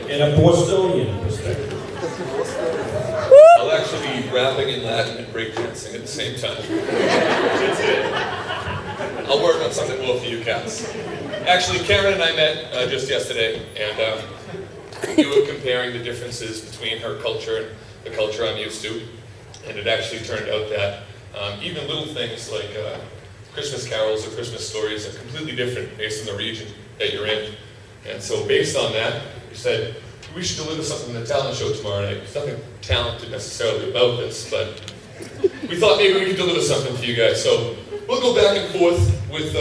in a Bostonian perspective. I'll actually be rapping in Latin and breakdancing at the same time. I'll work on something more for you cats. Actually, Karen and I met just yesterday, and we were comparing the differences between her culture and the culture I'm used to. And it actually turned out that even little things like Christmas carols or Christmas stories are completely different based on the region that you're in. And so based on that, we said, we should deliver something in the talent show tomorrow night. There's nothing talented necessarily about this, but we thought maybe we could deliver something for you guys. So we'll go back and forth with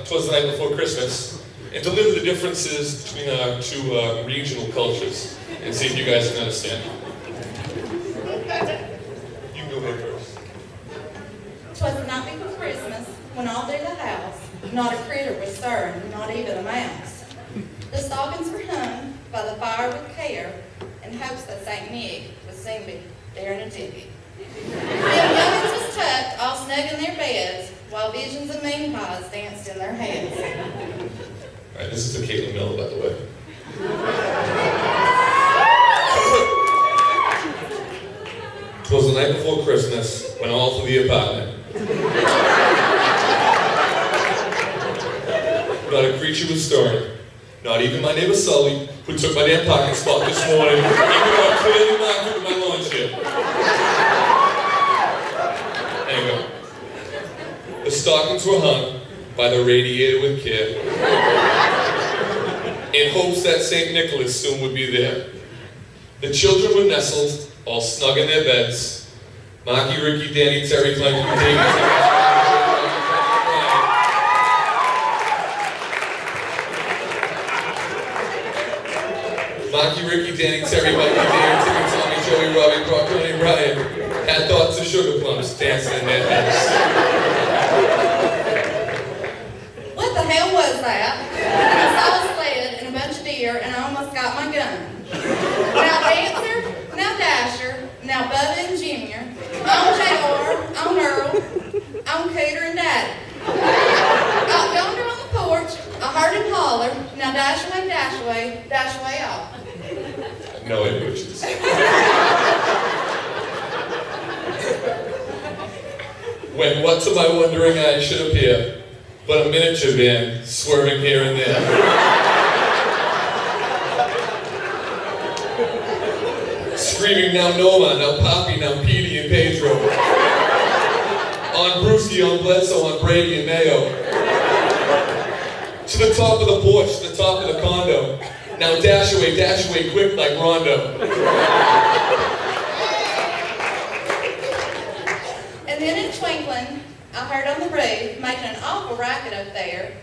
Twas the Night Before Christmas and deliver the differences between our two regional cultures and see if you guys can understand. You can go ahead first. 'Twas the night before Christmas, when all through the house, not a critter was stirring, not even a mouse. The stockings were hung by the fire with care, in hopes that St. Nick would soon be there in a jiffy. The young'uns was tucked all snug in their beds, while visions of moon pies danced in their heads. All right, this is the Caitlin Miller, by the way. Twas the night before Christmas, when all through the apartment. Not a creature was stirring. Not even my neighbor Sully, who took my damn parking spot this morning, even though I clearly marked it with my lawn chair. Anyway, the stockings were hung by the radiator with care, in hopes that St. Nicholas soon would be there. The children were nestled, all snug in their beds. Marky, Ricky, Danny, Terry, Clank, and Davey. Marky, Ricky, Danny, Terry, Mikey, Danny, Timmy, Tommy, Joey, Robbie, Brock, Tony, Brian had thoughts of sugar plums dancing in their heads. What the hell was that? I saw a sled and a bunch of deer, and I almost got my gun. Now Dancer, now Dasher, now Bubba and Junior, on JR, on Earl, on Cooter and Daddy. Out yonder on the porch, I heard him holler, now dash away, dash away, dash away off. No idea what she's saying. When what to my wondering eyes should appear, but a miniature van swerving here and there. Screaming now Noma, now Poppy, now Petey and Pedro. On Brewski, on Bledsoe, on Brady and Mayo. To the top of the porch, to the top of the condo. Now dash away quick like Rondo. And then in twinkling, I heard on the roof, making an awful racket up there.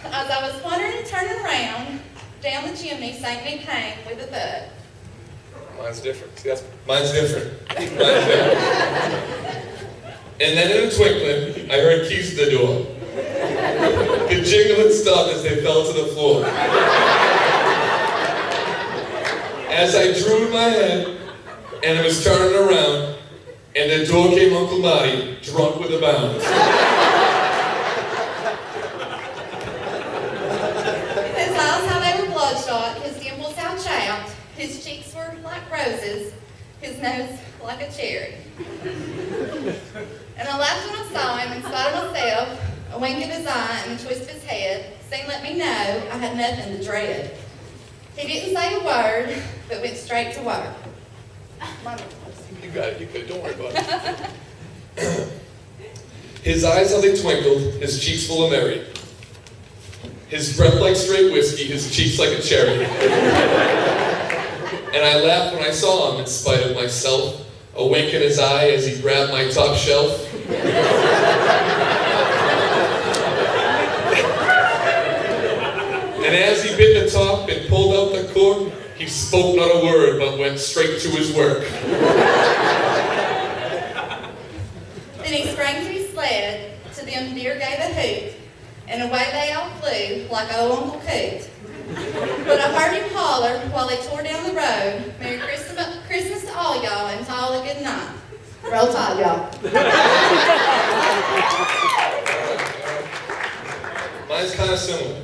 As I was wondering and turning around, down the chimney, St. Nick came with a thud. Mine's different. See, mine's different. Mine's different. And then in a twinkling, I heard keys at the door. The jingling stopped as they fell to the floor. As I drew in my head, and I was turning around, and the door came Uncle Marty, drunk with a bound. His eyes, how they were bloodshot, his dimples how chapped, his cheeks were like roses, his nose like a cherry. And I laughed when I saw him, in spite of myself, a wink of his eye and a twist of his head seemed to let me know I had nothing to dread. He didn't say a word, but went straight to work. You got it, you could, don't worry about it. His eyes how they twinkled, his cheeks full of merry. His breath like straight whiskey, his cheeks like a cherry. And I laughed when I saw him in spite of myself, a wink in his eye as he grabbed my top shelf. And as he bit the top and pulled out the cork, he spoke not a word, but went straight to his work. Then he sprang to his sled, to them deer gave a hoot, and away they all flew like old Uncle Coot. But I heard him holler while they tore down the road, Merry Christmas to all y'all, and to all a good night. Roll Tide, y'all. Mine's kind of similar.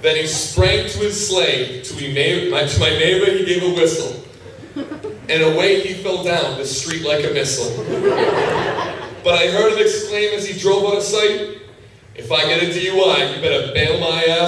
Then he sprang to his sleigh. To my neighbor he gave a whistle. And away he fell down the street like a missile. But I heard him exclaim as he drove out of sight, "If I get a DUI, you better bail my ass